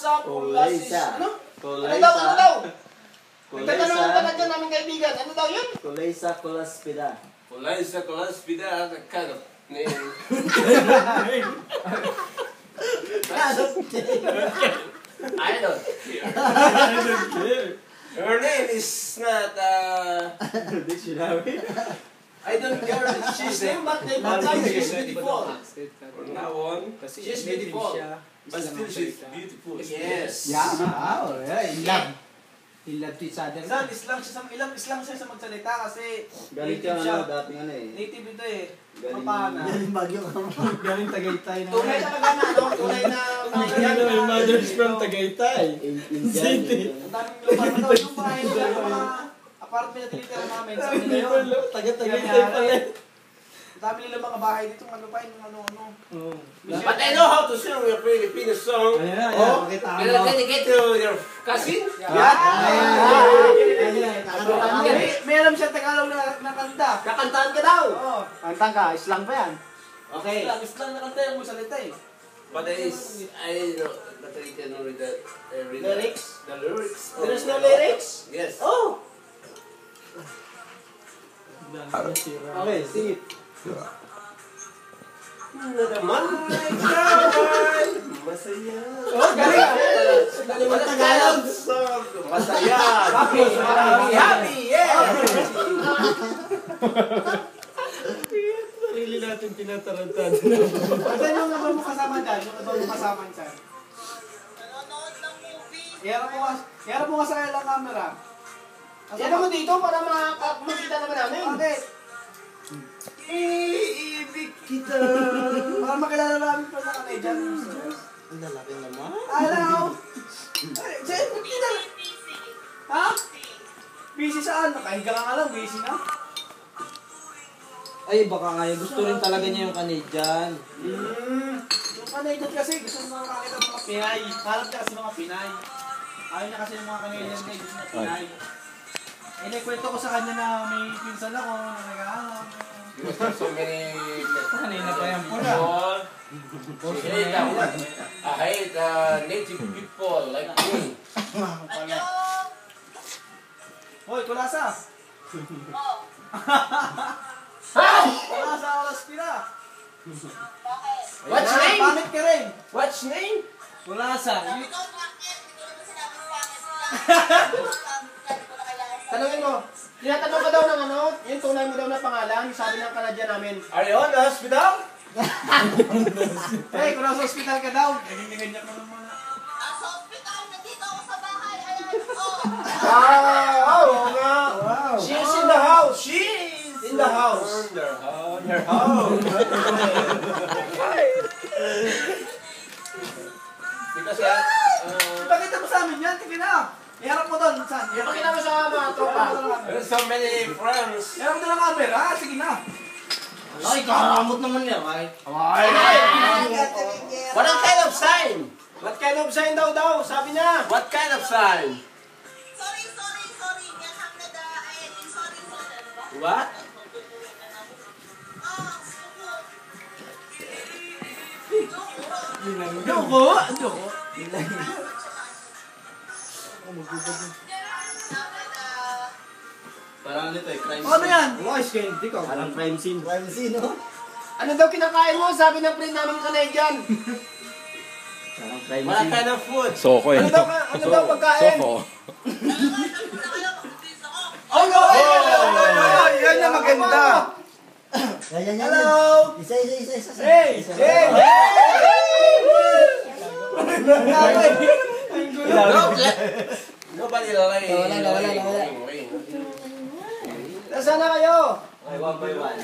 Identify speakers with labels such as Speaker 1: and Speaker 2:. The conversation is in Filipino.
Speaker 1: Ano? Ano daw? Nagtatanong ka na dyan namin kaibigan. Ano daw yun?
Speaker 2: Colaysa colaspida.
Speaker 3: Colaysa colaspida, kind of name. I don't care. Her name is not
Speaker 2: Dictionary.
Speaker 1: I don't care. She's name, but she's beautiful.
Speaker 3: from now on,
Speaker 1: She's beautiful.
Speaker 3: but still she's beautiful.
Speaker 1: Yes.
Speaker 4: Yeah, in love. In love to each other.
Speaker 1: Minsan, Islam siya sa magsalita kasi
Speaker 2: Galing
Speaker 1: native
Speaker 2: ka
Speaker 1: siya.
Speaker 2: dating ano eh.
Speaker 1: Native ito eh.
Speaker 2: Galing-
Speaker 1: Mapana.
Speaker 4: Galing Bagyo ka mo. Galing Tagaytay na.
Speaker 1: Tunay talaga na, no? Tunay na
Speaker 5: My mother's from Tagaytay.
Speaker 2: Indian.
Speaker 1: Ang daming lupa na daw yung bahay nila, yung mga apartment na tinitira namin. Sa kanila yun.
Speaker 5: Taga-Tagaytay pala.
Speaker 1: Ang dami nila mga bahay dito, ano pa yun, ano.
Speaker 3: But I know how to sing a Filipino song.
Speaker 4: Ayan,
Speaker 3: Oh,
Speaker 4: pakita
Speaker 3: can you get to your cousin?
Speaker 1: May alam siya Tagalog na kanta.
Speaker 2: Kakantahan ka daw!
Speaker 1: Oo.
Speaker 4: Kantang ka, islang pa yan.
Speaker 2: Okay.
Speaker 1: Islam na kanta yung salita eh.
Speaker 3: But I know that I can read the
Speaker 1: Lyrics?
Speaker 3: The lyrics.
Speaker 1: There's no lyrics?
Speaker 3: Yes.
Speaker 1: Oh!
Speaker 2: Okay, sing it.
Speaker 3: Naman ay kawan, masaya.
Speaker 1: Oh, galing!
Speaker 3: Tagalog song, masaya.
Speaker 1: Happy!
Speaker 3: Happy, yeah.
Speaker 5: Sarili natin tinatarantad.
Speaker 1: Asan yung iba mo kasama dyan? Yung iba mo kasama dyan? Iharap mo nga sa ilang camera. Yan mo dito para makita naman namin. Bakit?
Speaker 3: Iibig kita.
Speaker 1: Para makilala namin pa sa kanay dyan.
Speaker 2: Ang lalaki naman.
Speaker 1: Hello! Saan mo kita? Ha? Busy saan? Nakahiga ka nga lang, busy na.
Speaker 5: Ay, baka nga yun. Gusto rin talaga niya yung Canadian.
Speaker 1: Yung kanay dyan kasi, gusto mo makakita ng mga Pinay. Harap niya kasi mga Pinay. Ayaw niya kasi ng mga Canadian guys, gusto niya Pinay. Eh, naikwento ko sa kanya na may pinsan ako, na nag-aawang.
Speaker 3: Because there's so many
Speaker 5: Kanina pa yan po na.
Speaker 3: people. I hate native people like me.
Speaker 1: Hoy, kulasa! Kulasa, oras pila!
Speaker 3: What's your name?
Speaker 1: Pamit ka rin!
Speaker 3: What's your name?
Speaker 5: Kulasa.
Speaker 1: Tanungin mo, tinatanong ka daw ng ano, yung tunay mo daw na pangalan, yung sabi ng Canadian namin.
Speaker 3: Are you on the hospital?
Speaker 1: Hey, kung nasa hospital ka daw, ganyan-ganyan mo naman.
Speaker 3: Oh, wow. She's in the house. She's in the house.
Speaker 1: Oh.
Speaker 3: Her house. Because
Speaker 1: Ipakita mo sa amin yan, tingin na. Iharap mo doon, saan? Ipakita mo sa mga tropa.
Speaker 3: there's so many friends.
Speaker 1: Iharap mo doon ang camera, sige na.
Speaker 2: Ay, karamot naman niya, ay.
Speaker 3: What kind of sign?
Speaker 1: What kind of sign daw, sabi niya.
Speaker 3: What kind of sign? What?
Speaker 1: Joko? Joko?
Speaker 2: Parang nito eh, crime
Speaker 1: Ano yan?
Speaker 4: Voice kayo, hindi ko.
Speaker 2: Parang crime scene.
Speaker 4: Crime scene, no?
Speaker 1: Ano daw kinakain mo? Sabi ng friend namin Canadian.
Speaker 2: Parang crime
Speaker 3: What
Speaker 2: scene.
Speaker 3: kind of food?
Speaker 6: Soko
Speaker 1: Ano daw pagkain?
Speaker 6: Soko.
Speaker 1: Oh, no!
Speaker 4: Yan na maganda.
Speaker 2: Yan.
Speaker 1: Hello!
Speaker 2: Isa.
Speaker 1: Hey! Hey!
Speaker 3: Nobody like.
Speaker 2: Wala.
Speaker 3: Wala.
Speaker 1: Nasaan na kayo?
Speaker 2: Okay, one by one.